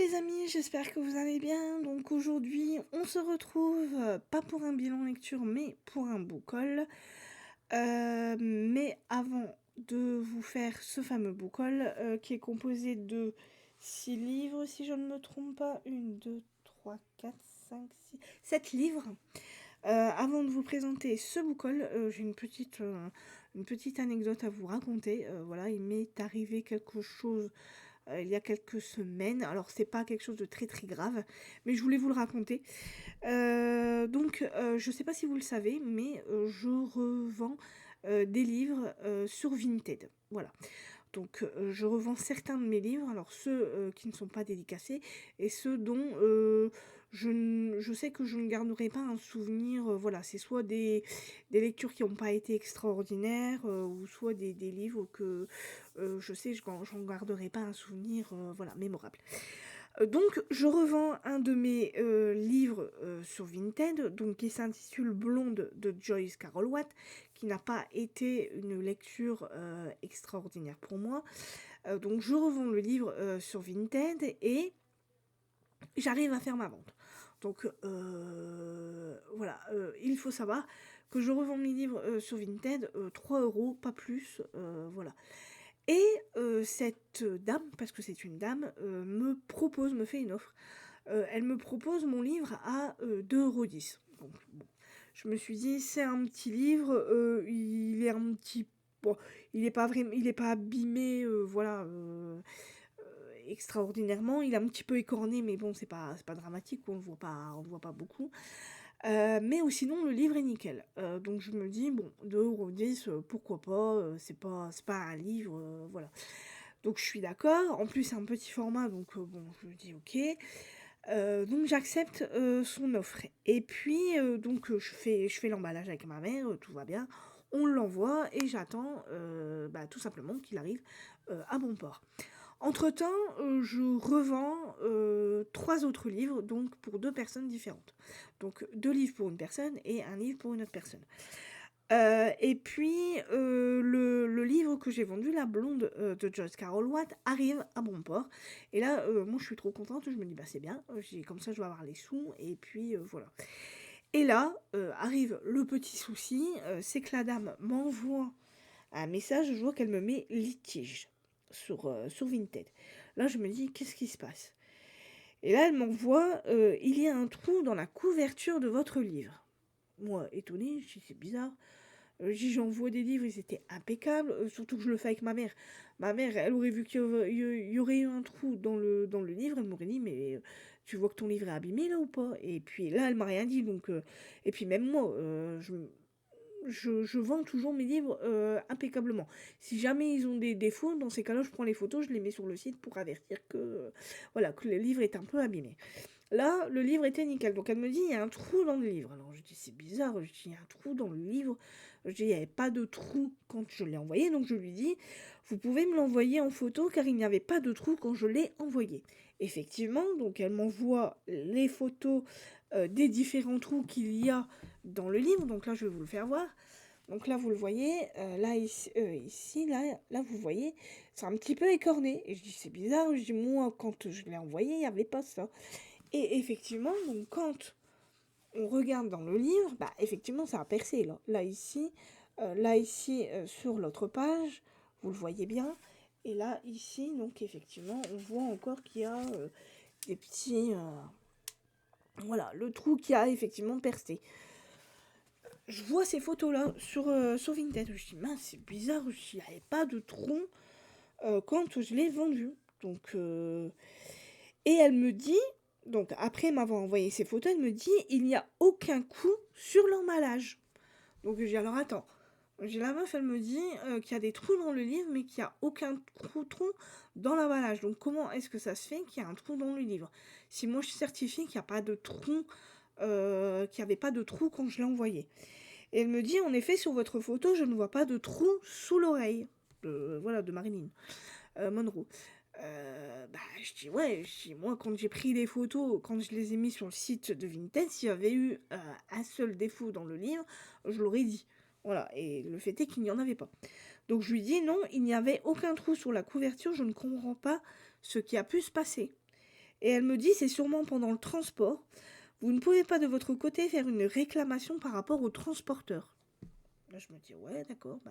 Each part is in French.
les amis, j'espère que vous allez bien. Donc aujourd'hui, on se retrouve, pas pour un bilan lecture, mais pour un book haul. Mais avant de vous faire ce fameux book haul, qui est composé de 6 livres, si je ne me trompe pas, 1, 2, 3, 4, 5, 6, 7 livres. Avant de vous présenter ce book haul, j'ai une petite anecdote à vous raconter. Voilà, il m'est arrivé quelque chose il y a quelques semaines. Alors, c'est pas quelque chose de très très grave, mais je voulais vous le raconter. Je sais pas si vous le savez, mais je revends des livres sur Vinted. Voilà. Donc, je revends certains de mes livres, alors ceux qui ne sont pas dédicacés et ceux dont je sais que je ne garderai pas un souvenir. Voilà, c'est soit des lectures qui n'ont pas été extraordinaires, ou soit des livres que je sais que j'en garderai pas un souvenir voilà, mémorable. Donc, je revends un de mes livres sur Vinted, donc, qui s'intitule Blonde de Joyce Carol Oates, qui n'a pas été une lecture extraordinaire pour moi. Donc, je revends le livre sur Vinted et j'arrive à faire ma vente. Donc, voilà, il faut savoir que je revends mes livres sur Vinted 3 euros, pas plus, voilà. Et cette dame, parce que c'est une dame, me fait une offre. Elle me propose mon livre à 2,10 €. Donc, bon, je me suis dit, c'est un petit livre, il est un petit... Bon, il est pas abîmé, voilà, extraordinairement. Il est un petit peu écorné, mais bon, c'est pas dramatique, on le voit pas beaucoup. Mais ou sinon, le livre est nickel. Donc je me dis, bon, 2,10 €, pourquoi pas, c'est pas un livre, voilà. Donc je suis d'accord. En plus, c'est un petit format, donc bon, je me dis ok. Donc j'accepte son offre. Et puis, je fais l'emballage avec ma mère, tout va bien. On l'envoie et j'attends tout simplement qu'il arrive à bon port. Entre-temps, je revends 3 autres livres, donc pour 2 personnes différentes. Donc 2 livres pour une personne et un livre pour une autre personne. Et puis, le livre que j'ai vendu, La Blonde de Joyce Carol Oates, arrive à bon port. Et là, moi, je suis trop contente. Je me dis, bah, c'est bien. Comme ça, je vais avoir les sous. Et puis, voilà. Et là, arrive le petit souci. C'est que la dame m'envoie un message. Je vois qu'elle me met litige sur Vinted. Là, je me dis, qu'est-ce qui se passe? Et là, elle m'envoie, il y a un trou dans la couverture de votre livre. Moi, étonnée, je dis, c'est bizarre. J'envoie des livres, ils étaient impeccables, surtout que je le fais avec ma mère. Ma mère, elle aurait vu qu'il y aurait eu un trou dans le livre, elle m'aurait dit, mais tu vois que ton livre est abîmé là ou pas? Et puis là, elle m'a rien dit, donc... et puis même moi, je vends toujours mes livres impeccablement. Si jamais ils ont des défauts, dans ces cas-là, je prends les photos, je les mets sur le site pour avertir que, voilà, que le livre est un peu abîmé. Là, le livre était nickel. Donc elle me dit, il y a un trou dans le livre. Alors je dis, c'est bizarre. Je dis, il y a un trou dans le livre. Je dis, il n'y avait pas de trou quand je l'ai envoyé. Donc je lui dis, vous pouvez me l'envoyer en photo car il n'y avait pas de trou quand je l'ai envoyé. Effectivement, donc elle m'envoie les photos des différents trous qu'il y a dans le livre. Donc là, je vais vous le faire voir. Donc là, vous le voyez, là, ici, là, vous voyez, c'est un petit peu écorné. Et je dis, c'est bizarre. Je dis, moi, quand je l'ai envoyé, il n'y avait pas ça. Et effectivement, donc quand on regarde dans le livre, bah effectivement ça a percé là. Là ici sur l'autre page, vous le voyez bien. Et là ici, donc effectivement, on voit encore qu'il y a des petits, voilà, le trou qui a effectivement percé. Je vois ces photos là sur Vinted. Je dis mince, c'est bizarre, il n'y avait pas de trou quand je l'ai vendu. Donc et elle me dit, donc après m'avoir envoyé ces photos, elle me dit, il n'y a aucun coup sur l'emballage. Donc j'ai alors attends, j'ai la meuf, elle me dit qu'il y a des trous dans le livre, mais qu'il n'y a aucun trou dans l'emballage. Donc comment est-ce que ça se fait qu'il y a un trou dans le livre? Si moi je certifie qu'il n'y a pas de trou, qu'il n'y avait pas de trou quand je l'ai envoyé. Et elle me dit, en effet, sur votre photo, je ne vois pas de trou sous l'oreille. Voilà, de Marilyn Monroe. Je dis ouais, moi quand j'ai pris les photos, quand je les ai mis sur le site de Vinted, s'il y avait eu un seul défaut dans le livre, je l'aurais dit. Voilà, et le fait est qu'il n'y en avait pas. Donc je lui dis non, il n'y avait aucun trou sur la couverture, je ne comprends pas ce qui a pu se passer. Et elle me dit: «C'est sûrement pendant le transport. Vous ne pouvez pas de votre côté faire une réclamation par rapport au transporteur?» Là, je me dis: «Ouais, d'accord, bah».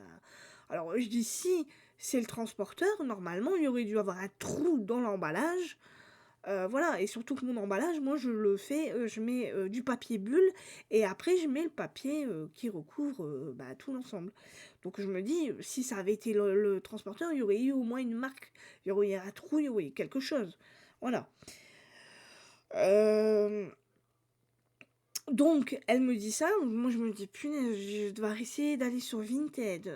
Alors, je dis: «Si c'est le transporteur, normalement, il y aurait dû avoir un trou dans l'emballage». Voilà, et surtout que mon emballage, moi, je le fais, je mets, du papier bulle et après je mets le papier, qui recouvre, bah, tout l'ensemble. Donc je me dis, si ça avait été le transporteur, il y aurait eu au moins une marque, il y aurait eu un trou, il y aurait eu quelque chose. Voilà. Hem Donc elle me dit ça, moi je me dis: «Punaise, je vais devoir essayer d'aller sur Vinted»,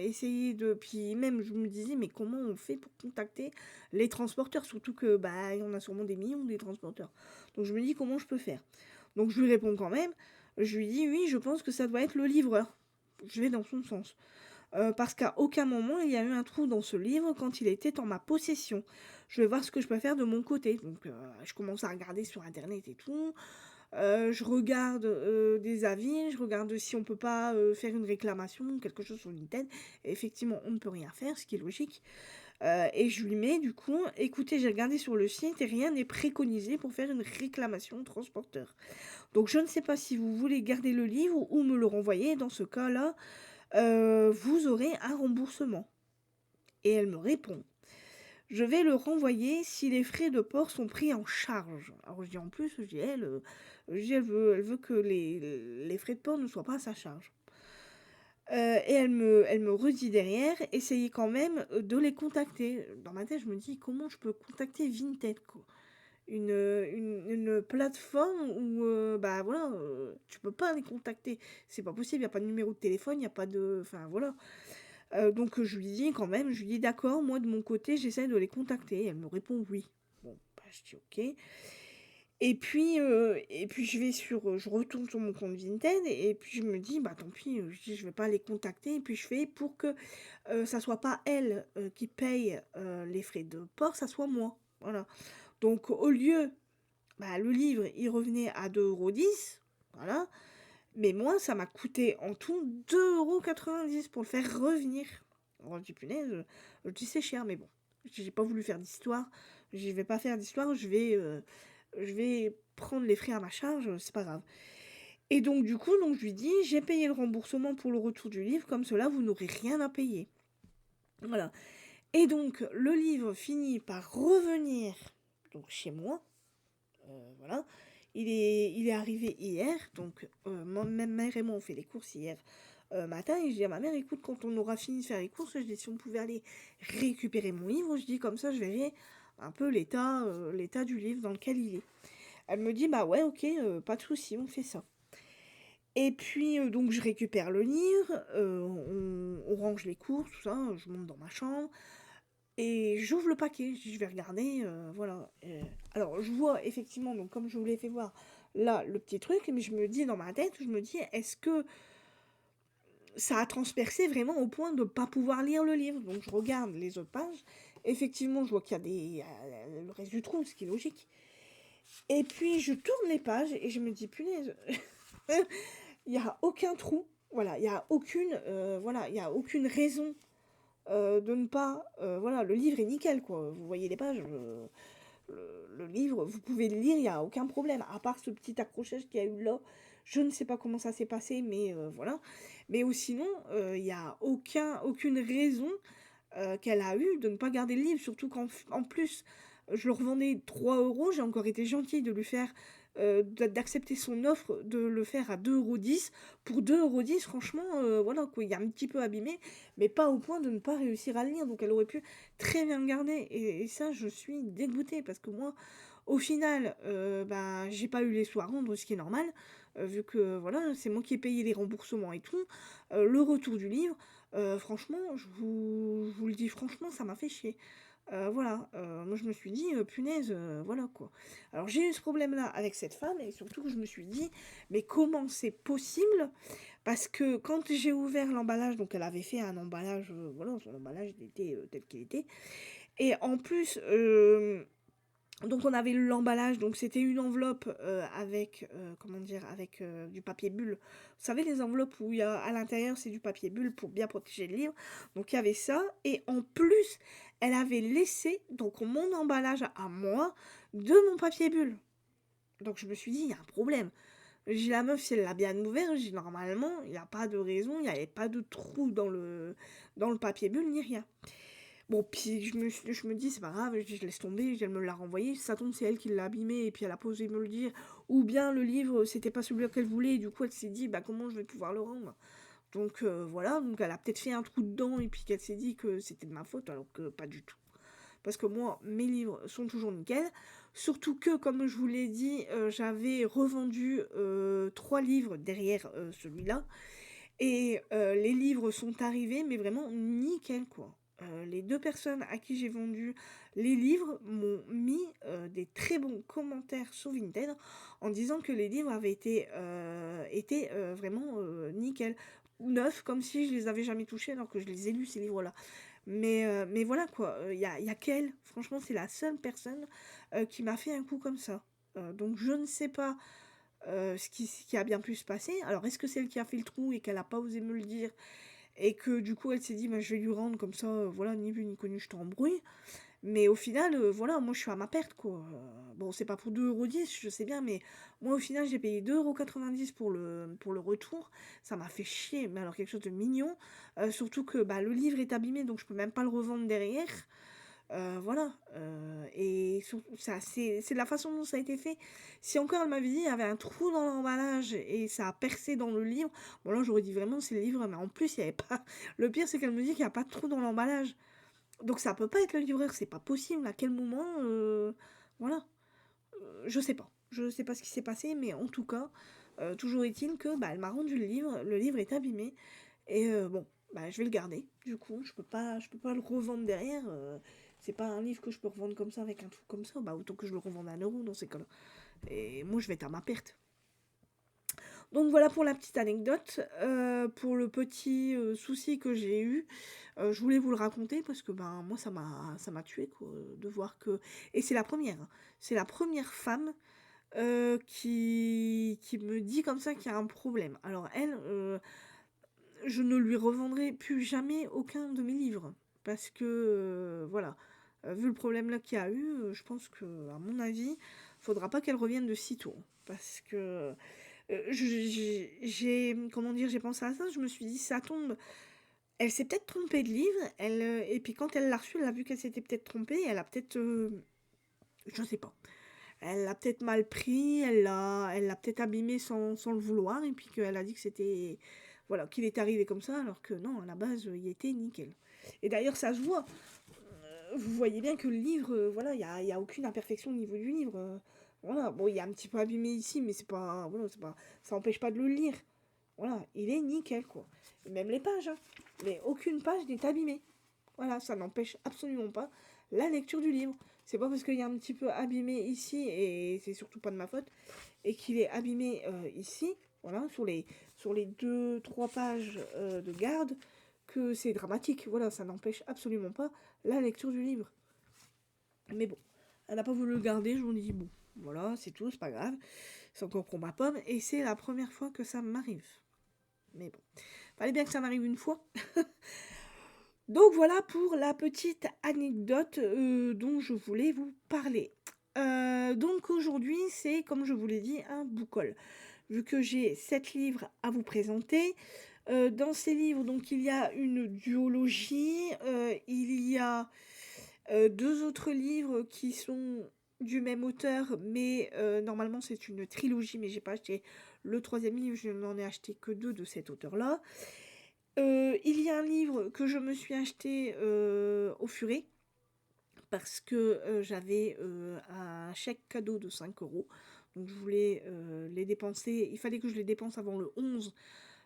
essayer de puis même je me disais: «Mais comment on fait pour contacter les transporteurs?» Surtout que, bah, il y en a sûrement des millions des transporteurs. Donc je me dis: «Comment je peux faire?» Donc je lui réponds quand même, je lui dis: «Oui, je pense que ça doit être le livreur». Je vais dans son sens, parce qu'à aucun moment il y a eu un trou dans ce livre quand il était en ma possession. Je vais voir ce que je peux faire de mon côté. Donc je commence à regarder sur internet et tout. Je regarde, des avis, je regarde si on peut pas, faire une réclamation ou quelque chose sur Vinted. Et effectivement, on ne peut rien faire, ce qui est logique, et je lui mets du coup: «Écoutez, j'ai regardé sur le site et rien n'est préconisé pour faire une réclamation au transporteur. Donc je ne sais pas si vous voulez garder le livre ou me le renvoyer. Dans ce cas-là, vous aurez un remboursement». Et elle me répond: «Je vais le renvoyer si les frais de port sont pris en charge». Alors je dis en plus, je dis elle, je dis: «Elle veut que les frais de port ne soient pas à sa charge». Et elle me redit derrière: «Essayez quand même, de les contacter». Dans ma tête, je me dis: «Comment je peux contacter Vinted, quoi?» Une plateforme où, bah, voilà, tu peux pas les contacter. C'est pas possible, il y a pas de numéro de téléphone, il y a pas de enfin voilà. Donc je lui dis quand même, je lui dis: «D'accord, moi de mon côté, j'essaie de les contacter». Elle me répond: «Oui». Bon, bah, je dis: «OK». Et puis je retourne sur mon compte Vinted et puis je me dis: «Bah, tant pis», je dis: «Je vais pas les contacter» et puis je fais pour que, ça soit pas elle, qui paye, les frais de port, ça soit moi. Voilà. Donc au lieu bah, le livre, il revenait à 2,10 €, voilà, mais moi, ça m'a coûté en tout 2,90 € pour le faire revenir. Alors je dis: «Punaise», je dis: «C'est cher», mais bon, j'ai pas voulu faire d'histoire, je vais pas faire d'histoire, je vais prendre les frais à ma charge, c'est pas grave. Et donc du coup, donc je lui dis: «J'ai payé le remboursement pour le retour du livre, comme cela vous n'aurez rien à payer». Voilà. Et donc le livre finit par revenir donc chez moi. Voilà. Il est arrivé hier, donc moi même mère et moi, on fait les courses hier, matin et je dis à ma mère: «Écoute, quand on aura fini de faire les courses», je dis: «Si on pouvait aller récupérer mon livre», je dis: «Comme ça, je verrai un peu l'état du livre dans lequel il est». Elle me dit: «Bah ouais, OK, pas de souci, on fait ça». Et puis, donc je récupère le livre, on range les courses, tout ça, je monte dans ma chambre. Et j'ouvre le paquet, je dis: «Je vais regarder», voilà, alors je vois effectivement, donc comme je vous l'ai fait voir, là, le petit truc, mais je me dis dans ma tête, je me dis: «Est-ce que ça a transpercé vraiment au point de ne pas pouvoir lire le livre?» Donc je regarde les autres pages, effectivement, je vois qu'il y a le reste du trou, ce qui est logique. Et puis je tourne les pages et je me dis: «Punaise, il y a aucun trou». Voilà, il y a aucune, voilà, il y a aucune raison de ne pas, voilà, le livre est nickel, quoi. Vous voyez les pages, le livre, vous pouvez le lire, il y a aucun problème. À part ce petit accrochage qu'il y a eu là, je ne sais pas comment ça s'est passé, mais voilà. Mais ou sinon, il y a aucune raison, qu'elle a eue de ne pas garder le livre. Surtout qu'en plus, je le revendais 3 €. J'ai encore été gentille de lui faire, d'accepter son offre, de le faire à 2,10 €. Pour 2,10 € franchement, voilà quoi, il est un petit peu abîmé, mais pas au point de ne pas réussir à le lire. Donc elle aurait pu très bien le garder et ça, je suis dégoûtée parce que moi, au final, bah, j'ai pas eu les sous à rendre, ce qui est normal, vu que voilà, c'est moi qui ai payé les remboursements et tout. Le retour du livre, franchement, je vous le dis franchement, ça m'a fait chier. Voilà, moi je me suis dit: «Punaise», voilà quoi. Alors j'ai eu ce problème-là avec cette femme et surtout je me suis dit: «Mais comment c'est possible?» Parce que quand j'ai ouvert l'emballage, donc elle avait fait un emballage, voilà, son emballage il était, tel qu'il était et en plus, Donc on avait l'emballage, donc c'était une enveloppe avec, comment dire, avec du papier bulle. Vous savez les enveloppes où il y a à l'intérieur c'est du papier bulle pour bien protéger le livre. Donc il y avait ça et en plus elle avait laissé donc mon emballage à moi de mon papier bulle. Donc je me suis dit il y a un problème. J'ai la meuf si elle l'a bien ouvert, j'ai normalement il n'y a pas de raison, il n'y avait pas de trou dans le papier bulle ni rien. Bon, puis je me dis, c'est pas grave, je laisse tomber, elle me l'a renvoyé, ça tombe, c'est elle qui l'a abîmé, et puis elle a pas osé me le dire. Ou bien le livre, c'était pas celui qu'elle voulait, et du coup elle s'est dit, bah comment je vais pouvoir le rendre. Donc voilà, donc elle a peut-être fait un trou dedans, et puis qu'elle s'est dit que c'était de ma faute, alors que pas du tout. Parce que moi, mes livres sont toujours nickel. Surtout que, comme je vous l'ai dit, j'avais revendu 3 livres derrière celui-là. Et les livres sont arrivés, mais vraiment nickel, quoi. Les 2 personnes à qui j'ai vendu les livres m'ont mis des très bons commentaires sur Vinted en disant que les livres avaient été vraiment nickel. Neufs, comme si je les avais jamais touchés alors que je les ai lus, ces livres-là. Mais voilà, quoi. Y a qu'elle, franchement, c'est la seule personne qui m'a fait un coup comme ça. Donc je ne sais pas ce qui a bien pu se passer. Alors, est-ce que c'est elle qui a fait le trou et qu'elle n'a pas osé me le dire et que du coup elle s'est dit bah, je vais lui rendre comme ça, voilà, ni vu ni connu, je t'embrouille. Mais au final, voilà, moi je suis à ma perte quoi. Bon, c'est pas pour 2,10 €, je sais bien, mais moi au final j'ai payé 2,90 € pour le retour. Ça m'a fait chier, mais alors quelque chose de mignon. Surtout que bah, le livre est abîmé donc je peux même pas le revendre derrière. Voilà, et ça, c'est de la façon dont ça a été fait. Si encore elle m'avait dit, il y avait un trou dans l'emballage et ça a percé dans le livre, bon là j'aurais dit vraiment c'est le livre, mais en plus il y avait pas. Le pire c'est qu'elle me dit qu'il n'y a pas de trou dans l'emballage. Donc ça peut pas être le livreur, c'est pas possible. À quel moment, voilà, je sais pas. Je sais pas ce qui s'est passé, mais en tout cas, toujours est-il que bah, elle m'a rendu le livre est abîmé, et bon, bah, je vais le garder, du coup, je peux pas le revendre derrière, c'est pas un livre que je peux revendre comme ça avec un truc comme ça, bah autant que je le revende à 1 € dans ces cas-là. Et moi je vais être à ma perte. Donc voilà pour la petite anecdote, pour le petit souci que j'ai eu, je voulais vous le raconter parce que ben moi ça m'a tué quoi, de voir que. Et c'est la première, hein. C'est la première femme qui me dit comme ça qu'il y a un problème. Alors elle, je ne lui revendrai plus jamais aucun de mes livres. Parce que, voilà, vu le problème là qu'il y a eu, je pense que, à mon avis, faudra pas qu'elle revienne de sitôt. Parce que comment dire, j'ai pensé à ça, je me suis dit, ça tombe. Elle s'est peut-être trompée de livre, et puis quand elle l'a reçu, elle a vu qu'elle s'était peut-être trompée, elle a peut-être, je sais pas. Elle l'a peut-être mal pris, elle l'a peut-être abîmé sans le vouloir, et puis qu'elle a dit que c'était. Voilà, qu'il est arrivé comme ça, alors que non, à la base, il était nickel. Et d'ailleurs, ça se voit. Vous voyez bien que le livre, voilà, y a aucune imperfection au niveau du livre. Voilà, bon, il y a un petit peu abîmé ici, mais c'est pas. Voilà, c'est pas. Ça empêche pas de le lire. Voilà, il est nickel, quoi. Et même les pages, hein. Mais aucune page n'est abîmée. Voilà, ça n'empêche absolument pas la lecture du livre. C'est pas parce qu'il y a un petit peu abîmé ici, et c'est surtout pas de ma faute, et qu'il est abîmé ici, voilà, sur les 2-3 pages de garde, que c'est dramatique. Voilà, ça n'empêche absolument pas la lecture du livre. Mais bon, elle n'a pas voulu le garder, je me dis bon, voilà, c'est tout, c'est pas grave. C'est encore pour ma pomme, et c'est la première fois que ça m'arrive. Mais bon, fallait bien que ça m'arrive une fois. Donc voilà pour la petite anecdote dont je voulais vous parler. Donc aujourd'hui, c'est, comme je vous l'ai dit, un book haul. Vu que j'ai 7 livres à vous présenter, dans ces livres, donc il y a une duologie, il y a 2 autres livres qui sont du même auteur, mais normalement c'est une trilogie, mais j'ai pas acheté le 3e livre, je n'en ai acheté que 2 de cet auteur-là. Il y a un livre que je me suis acheté au furet parce que j'avais un chèque cadeau de 5 €. Donc je voulais les dépenser. Il fallait que je les dépense avant le 11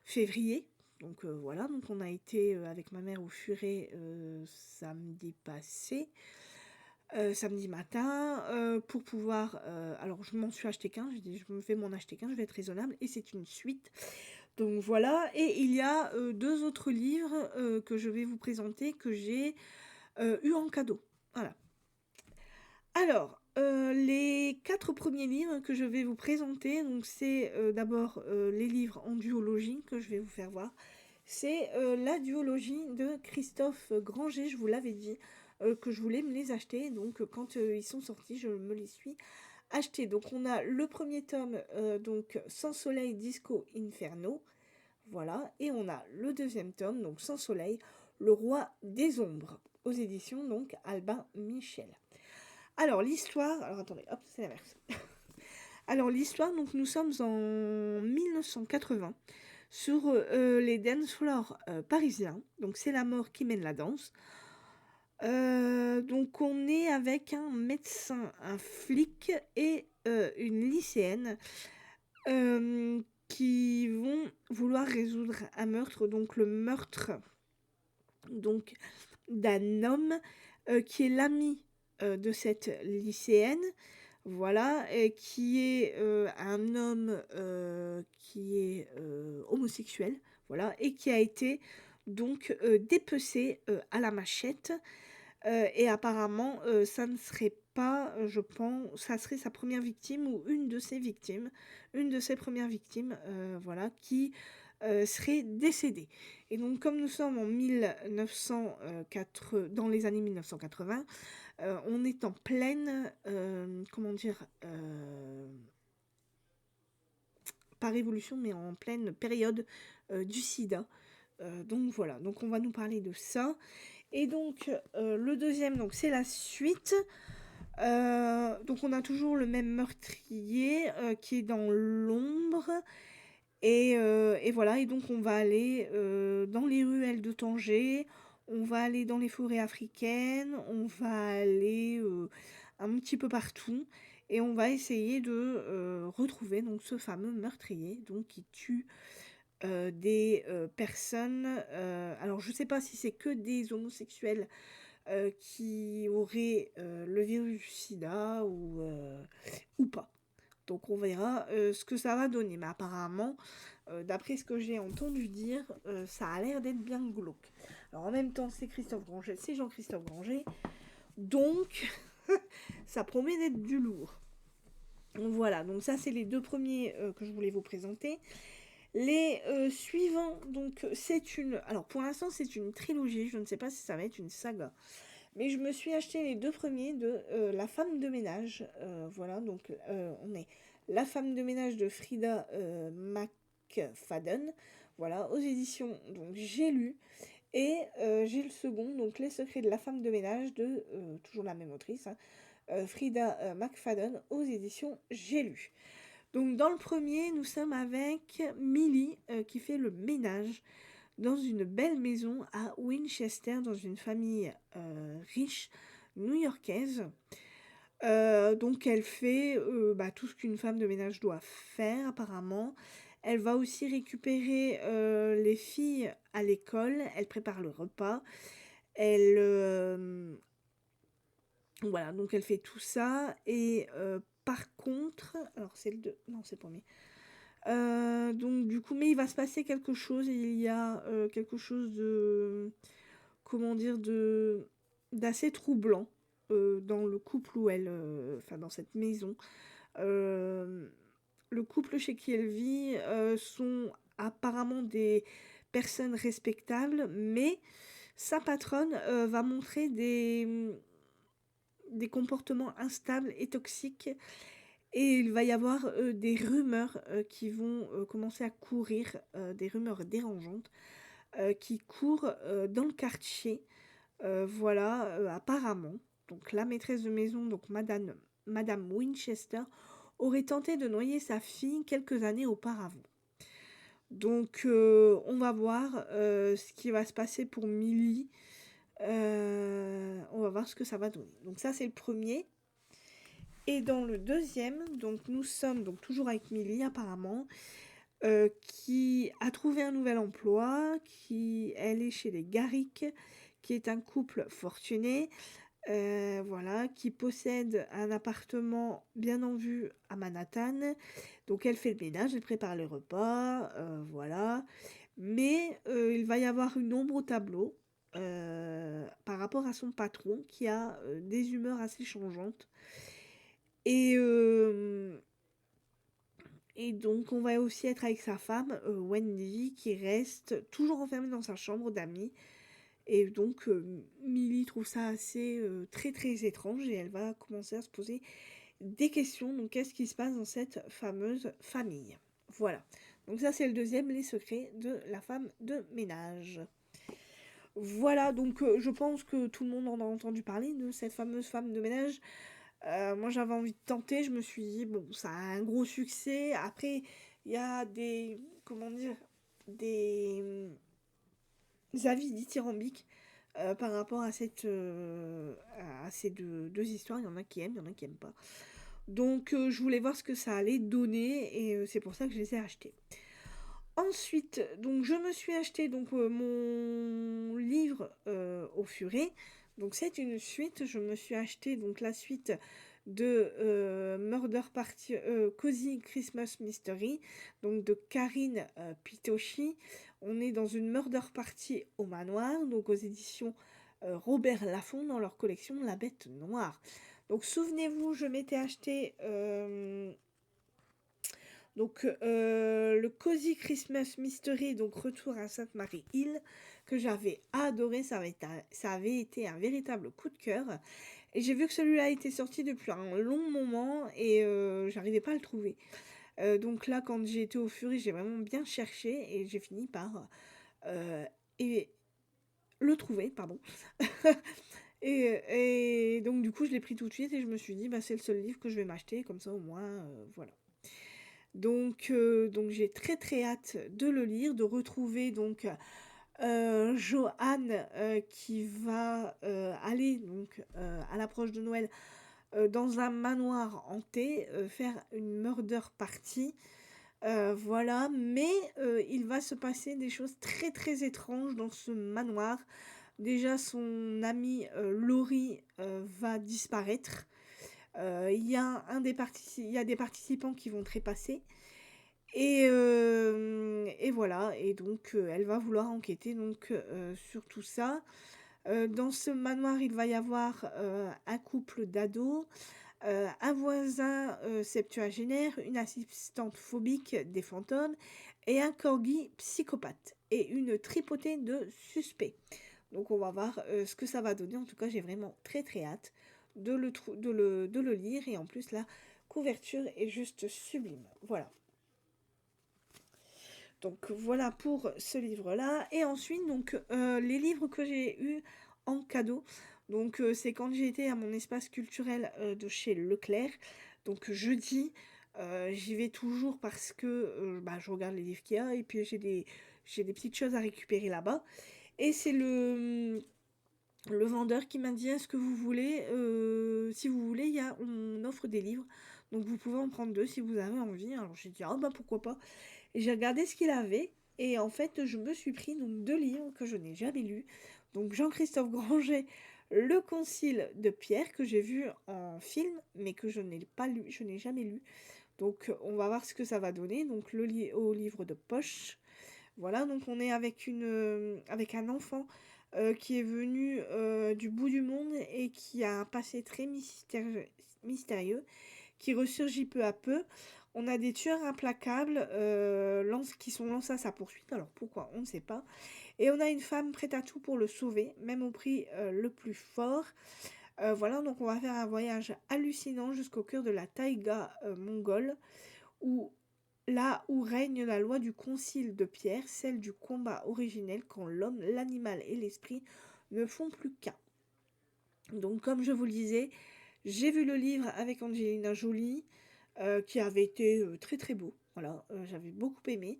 février. Donc voilà, donc on a été avec ma mère au furet samedi passé. Samedi matin, pour pouvoir. Alors, je m'en suis acheté qu'un, j'ai dit, je me fais m'en acheter qu'un, je vais être raisonnable, et c'est une suite. Donc voilà, et il y a 2 autres livres que je vais vous présenter, que j'ai eu en cadeau. Voilà. Alors, les 4 premiers livres que je vais vous présenter, donc c'est d'abord les livres en duologie que je vais vous faire voir. C'est la duologie de Christophe Granger, je vous l'avais dit, que je voulais me les acheter. Donc quand ils sont sortis, je me les suis achetés. Donc on a le premier tome, donc Sans Soleil, Disco, Inferno. Voilà. Et on a le deuxième tome, donc Sans Soleil, Le Roi des Ombres, aux éditions donc Albin Michel. Alors l'histoire, alors attendez, hop, c'est l'inverse. Alors l'histoire, donc nous sommes en 1980 sur les dance floors parisiens. Donc c'est la mort qui mène la danse. Donc on est avec un médecin, un flic et une lycéenne qui vont vouloir résoudre un meurtre. Donc le meurtre donc d'un homme qui est l'ami de cette lycéenne. Voilà, et qui est un homme qui est homosexuel, voilà, et qui a été donc dépecé à la machette. Et apparemment, ça ne serait pas, je pense, ça serait sa première victime ou une de ses victimes, une de ses premières victimes, voilà, qui serait décédée. Et donc, comme nous sommes en 1904, dans les années 1980, on est en pleine, comment dire, pas révolution, mais en pleine période du sida. Donc voilà, donc on va nous parler de ça. Et donc le deuxième, donc c'est la suite. Donc on a toujours le même meurtrier qui est dans l'ombre. Et voilà, et donc on va aller dans les ruelles de Tanger, on va aller dans les forêts africaines, on va aller un petit peu partout, et on va essayer de retrouver donc ce fameux meurtrier donc qui tue des personnes. Alors je sais pas si c'est que des homosexuels qui auraient le virus du sida ou pas. Donc on verra ce que ça va donner. Mais apparemment, d'après ce que j'ai entendu dire, ça a l'air d'être bien glauque. Alors en même temps, c'est Christophe Granger, c'est Jean-Christophe Granger. Donc, ça promet d'être du lourd. Donc voilà, donc ça c'est les deux premiers que je voulais vous présenter. Les suivants, donc c'est une... Alors pour l'instant c'est une trilogie, je ne sais pas si ça va être une saga. Mais je me suis acheté les deux premiers de La femme de ménage. Voilà, donc on est La femme de ménage de Frida McFadden. Voilà, aux éditions, donc j'ai lu. Et j'ai le second, donc Les secrets de la femme de ménage de, toujours la même autrice, hein, Frida McFadden, aux éditions j'ai lu. Donc dans le premier, nous sommes avec Millie qui fait le ménage dans une belle maison à Winchester, dans une famille riche new-yorkaise. Donc elle fait tout ce qu'une femme de ménage doit faire apparemment. Elle va aussi récupérer les filles à l'école, elle prépare le repas, elle voilà, donc elle fait tout ça. Et par contre, alors c'est le 2, non c'est le premier. Donc du coup, mais il va se passer quelque chose, il y a quelque chose de, comment dire, d'assez troublant dans le couple où elle, enfin dans cette maison. Le couple chez qui elle vit sont apparemment des personnes respectables, mais sa patronne va montrer des comportements instables et toxiques. Et il va y avoir des rumeurs qui vont commencer à courir, des rumeurs dérangeantes qui courent dans le quartier. Voilà, apparemment. Donc la maîtresse de maison, donc Madame Winchester, aurait tenté de noyer sa fille quelques années auparavant. Donc on va voir ce qui va se passer pour Millie. On va voir ce que ça va donner. Donc ça c'est le premier. Et dans le deuxième, donc nous sommes donc toujours avec Millie apparemment, qui a trouvé un nouvel emploi, elle est chez les Garrick, qui est un couple fortuné, voilà, qui possède un appartement bien en vue à Manhattan. Donc elle fait le ménage, elle prépare les repas, voilà. Mais il va y avoir une ombre au tableau par rapport à son patron qui a des humeurs assez changeantes. Et, et donc, on va aussi être avec sa femme, Wendy, qui reste toujours enfermée dans sa chambre d'amis. Et donc, Millie trouve ça assez très très étrange et elle va commencer à se poser des questions. Donc, qu'est-ce qui se passe dans cette fameuse famille? Voilà. Donc, ça, c'est le deuxième, les secrets de la femme de ménage. Voilà, donc je pense que tout le monde en a entendu parler de cette fameuse femme de ménage. Moi, j'avais envie de tenter. Je me suis dit, bon, ça a un gros succès. Après, il y a des, comment dire, des avis dithyrambiques par rapport à à ces deux histoires. Il y en a qui aiment, il y en a qui aiment pas. Donc, je voulais voir ce que ça allait donner et c'est pour ça que je les ai achetés. Ensuite, donc je me suis acheté donc mon livre au furet. Donc c'est une suite. Je me suis acheté donc la suite de Murder Party Cozy Christmas Mystery, donc de Karine Pitochi. On est dans une murder party au manoir, donc aux éditions Robert Laffont dans leur collection La Bête Noire. Donc souvenez-vous, je m'étais acheté le Cozy Christmas Mystery, donc Retour à Sainte-Marie-Île, que j'avais adoré, ça avait été un véritable coup de cœur. Et j'ai vu que celui-là a été sorti depuis un long moment et j'arrivais pas à le trouver. Donc là, quand j'ai été au Furet, j'ai vraiment bien cherché et j'ai fini par et le trouver, pardon. Et donc du coup, je l'ai pris tout de suite et je me suis dit, bah, c'est le seul livre que je vais m'acheter, comme ça au moins, voilà. Donc j'ai très très hâte de le lire, de retrouver donc Joanne qui va aller donc à l'approche de Noël dans un manoir hanté, faire une murder party. Voilà, mais il va se passer des choses très très étranges dans ce manoir. Déjà, son amie Laurie va disparaître. Il y a des participants qui vont trépasser. Et voilà, et donc elle va vouloir enquêter donc sur tout ça. Dans ce manoir, il va y avoir un couple d'ados, un voisin septuagénaire, une assistante phobique des fantômes et un corgi psychopathe et une tripotée de suspects. Donc on va voir ce que ça va donner. En tout cas, j'ai vraiment très très hâte de le lire et en plus la couverture est juste sublime. Voilà. Donc voilà pour ce livre-là. Et ensuite, donc les livres que j'ai eus en cadeau. Donc c'est quand j'ai été à mon espace culturel de chez Leclerc. Donc jeudi, j'y vais toujours parce que je regarde les livres qu'il y a et puis j'ai des petites choses à récupérer là-bas. Et c'est le vendeur qui m'a dit est-ce que vous voulez, si vous voulez, on offre des livres. Donc vous pouvez en prendre deux si vous avez envie. Alors j'ai dit ah bah pourquoi pas. Et j'ai regardé ce qu'il avait. Et en fait, je me suis pris donc deux livres que je n'ai jamais lus. Donc Jean-Christophe Granger, Le Concile de Pierre, que j'ai vu en film, mais que je n'ai pas lu, je n'ai jamais lu. Donc on va voir ce que ça va donner. Donc au livre de poche. Voilà, donc on est avec un enfant qui est venu du bout du monde et qui a un passé très mystérieux qui ressurgit peu à peu. On a des tueurs implacables qui sont lancés à sa poursuite, alors pourquoi on ne sait pas. Et on a une femme prête à tout pour le sauver, même au prix le plus fort. Voilà, donc on va faire un voyage hallucinant jusqu'au cœur de la taïga mongole, là où règne la loi du concile de Pierre, celle du combat originel quand l'homme, l'animal et l'esprit ne font plus qu'un. Donc comme je vous le disais, j'ai vu le livre avec Angelina Jolie, qui avait été très très beau. Voilà, j'avais beaucoup aimé.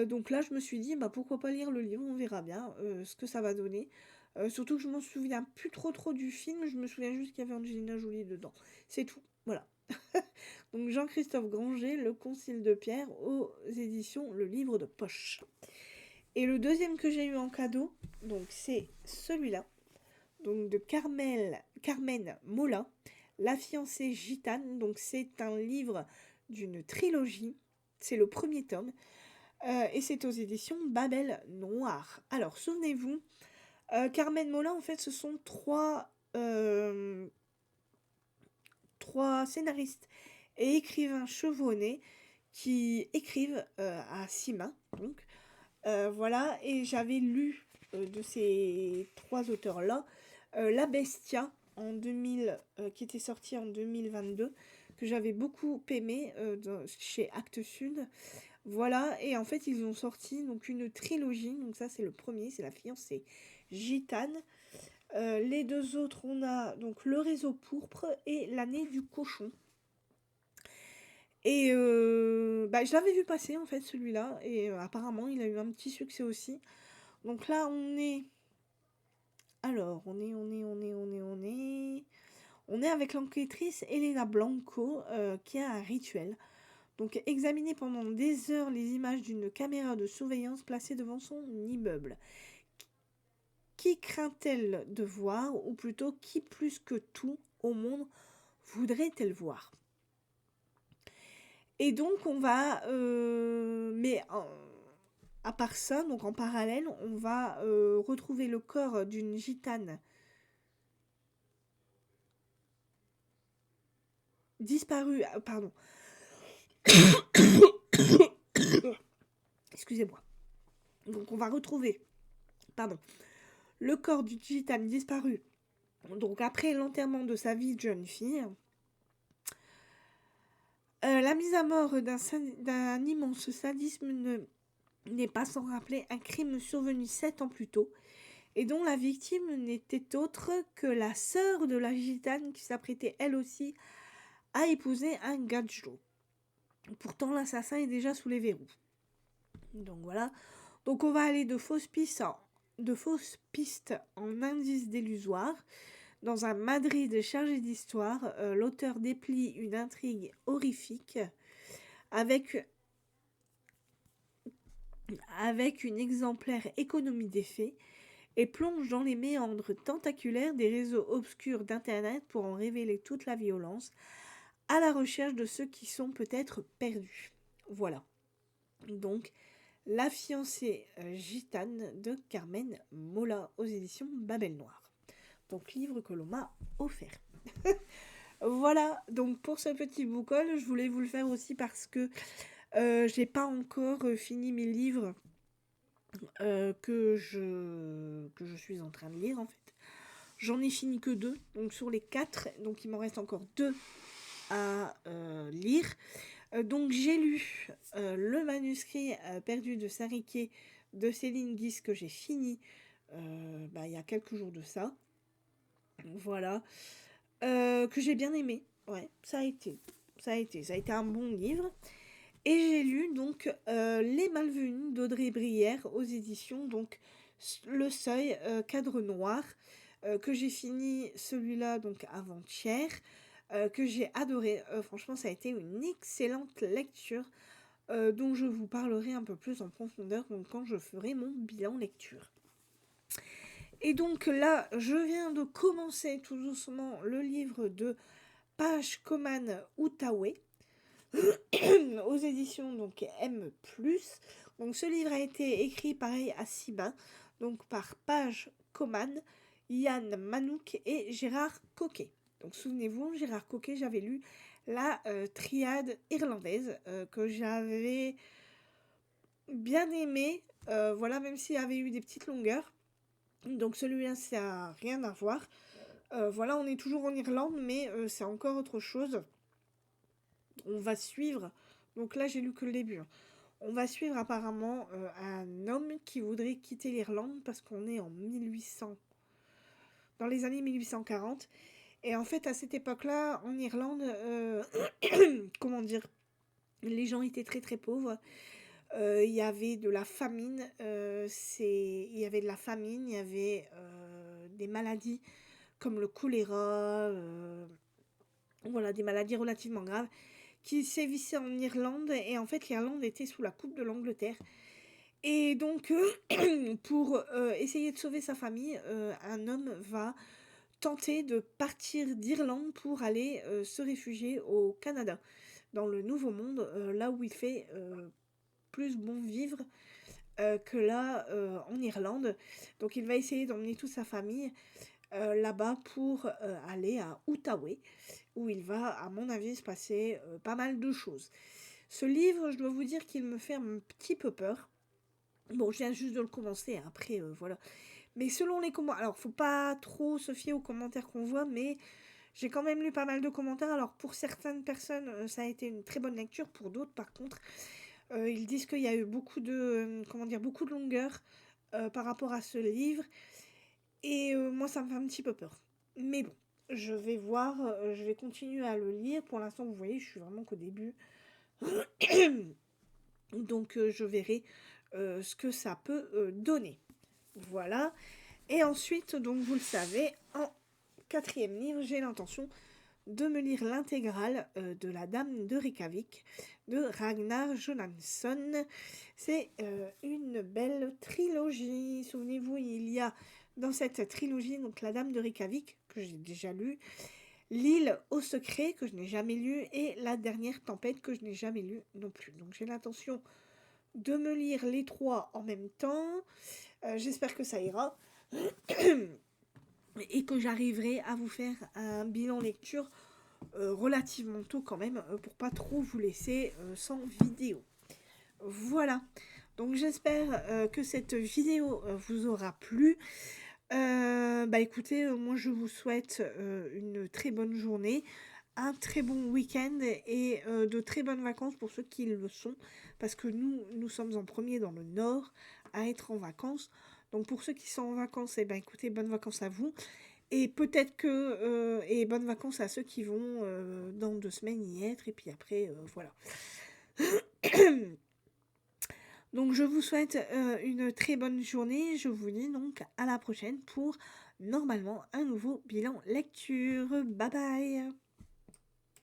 Donc là, je me suis dit, bah pourquoi pas lire le livre, on verra bien ce que ça va donner. Surtout que je m'en souviens plus trop du film, je me souviens juste qu'il y avait Angelina Jolie dedans. C'est tout, voilà. Donc Jean-Christophe Granger, Le Concile de Pierre, aux éditions Le Livre de Poche. Et le deuxième que j'ai eu en cadeau, donc c'est celui-là, donc de Carmen Mola, La fiancée gitane. Donc c'est un livre d'une trilogie, c'est le premier tome, et c'est aux éditions Babel Noir. Alors souvenez-vous, Carmen Mola, en fait, ce sont trois 3 scénaristes et écrivains chevronnés qui écrivent à 6 mains. Donc, voilà, et j'avais lu de ces 3 auteurs-là La Bestia qui était sortie en 2022, que j'avais beaucoup aimé chez Actes Sud. Voilà, et en fait, ils ont sorti donc une trilogie. Donc ça, c'est le premier, c'est La fiancée gitane. Les 2 autres, on a donc Le réseau pourpre et L'année du cochon. Et je l'avais vu passer, en fait, celui-là, et apparemment, il a eu un petit succès aussi. Donc là, on est... Alors, on est avec l'enquêtrice Elena Blanco, qui a un rituel. Donc, examiner pendant des heures les images d'une caméra de surveillance placée devant son immeuble. Qui craint-elle de voir, ou plutôt qui plus que tout au monde voudrait-elle voir? Et donc on va, à part ça, donc en parallèle, on va retrouver le corps d'une gitane disparue, pardon, excusez-moi. Donc on va retrouver, pardon, le corps d'une gitane disparue, donc après l'enterrement de sa vie de jeune fille. La mise à mort d'un immense sadisme n'est pas sans rappeler un crime survenu 7 ans plus tôt, et dont la victime n'était autre que la sœur de la gitane qui s'apprêtait elle aussi à épouser un gajo. Pourtant, l'assassin est déjà sous les verrous. Donc voilà. Donc on va aller de fausses pistes en indices délusoires. Dans un Madrid chargé d'histoire, l'auteur déplie une intrigue horrifique avec une exemplaire économie des faits et plonge dans les méandres tentaculaires des réseaux obscurs d'Internet pour en révéler toute la violence, à la recherche de ceux qui sont peut-être perdus. Voilà. Donc, La fiancée gitane de Carmen Mola aux éditions Babel Noir. Donc, livre que l'on m'a offert. Voilà, donc pour ce petit book haul, je voulais vous le faire aussi parce que j'ai pas encore fini mes livres que je suis en train de lire en fait. J'en ai fini que 2, donc sur les 4, donc il m'en reste encore 2 à lire. Donc j'ai lu le manuscrit perdu de Sariké de Céline Guis que j'ai fini il y a quelques jours de ça. Voilà. Que j'ai bien aimé. Ouais, ça a été un bon livre. Et j'ai lu donc Les Malvenus d'Audrey Brière aux éditions donc Le Seuil, Cadre Noir, que j'ai fini celui-là donc avant-hier, que j'ai adoré. Franchement, ça a été une excellente lecture dont je vous parlerai un peu plus en profondeur donc, quand je ferai mon bilan lecture. Et donc là, je viens de commencer tout doucement le livre de Page Koman Outaouais aux éditions donc M+. Donc ce livre a été écrit pareil à 6 mains, donc par Page Koman, Yann Manouk et Gérard Coquet. Donc souvenez-vous, Gérard Coquet, j'avais lu la triade irlandaise que j'avais bien aimée, voilà, même s'il y avait eu des petites longueurs. Donc celui-là, ça n'a rien à voir. Voilà, on est toujours en Irlande, mais c'est encore autre chose. On va suivre, donc là j'ai lu que le début, on va suivre apparemment un homme qui voudrait quitter l'Irlande parce qu'on est en 1800, dans les années 1840. Et en fait, à cette époque-là, en Irlande, comment dire, les gens étaient très très pauvres. Il y avait de la famine, il y avait des maladies comme le choléra, voilà, des maladies relativement graves qui sévissaient en Irlande, et en fait l'Irlande était sous la coupe de l'Angleterre. Et donc pour essayer de sauver sa famille, un homme va tenter de partir d'Irlande pour aller se réfugier au Canada, dans le Nouveau Monde, là où il fait plus bon vivre que là en Irlande. Donc il va essayer d'emmener toute sa famille là-bas pour aller à Outaouais, où il va, à mon avis, se passer pas mal de choses. Ce livre, je dois vous dire qu'il me fait un petit peu peur. Bon, je viens juste de le commencer, hein, après, voilà. Mais selon les commentaires, alors faut pas trop se fier aux commentaires qu'on voit, mais j'ai quand même lu pas mal de commentaires. Alors pour certaines personnes, ça a été une très bonne lecture. Pour d'autres, par contre, ils disent qu'il y a eu beaucoup de, comment dire, beaucoup de longueur par rapport à ce livre. Et moi, ça me fait un petit peu peur. Mais bon, je vais voir, je vais continuer à le lire. Pour l'instant, vous voyez, je suis vraiment qu'au début. Donc, je verrai ce que ça peut donner. Voilà. Et ensuite, donc vous le savez, en quatrième livre, j'ai l'intention de me lire l'intégrale de La Dame de Reykjavik de Ragnar Jónasson. C'est une belle trilogie. Souvenez-vous, il y a dans cette trilogie donc La Dame de Reykjavik, que j'ai déjà lu, L'île au secret, que je n'ai jamais lu, et La dernière tempête, que je n'ai jamais lu non plus. Donc j'ai l'intention de me lire les trois en même temps. J'espère que ça ira. Et que j'arriverai à vous faire un bilan lecture relativement tôt quand même, pour pas trop vous laisser sans vidéo. Voilà. Donc j'espère que cette vidéo vous aura plu. Bah écoutez, moi je vous souhaite une très bonne journée, un très bon week-end et de très bonnes vacances pour ceux qui le sont, parce que nous sommes en premier dans le nord à être en vacances. Donc pour ceux qui sont en vacances, eh ben écoutez, bonnes vacances à vous. Et peut-être que... et bonnes vacances à ceux qui vont dans 2 semaines y être. Et puis après, voilà. Donc je vous souhaite une très bonne journée. Je vous dis donc à la prochaine pour normalement un nouveau bilan lecture. Bye bye.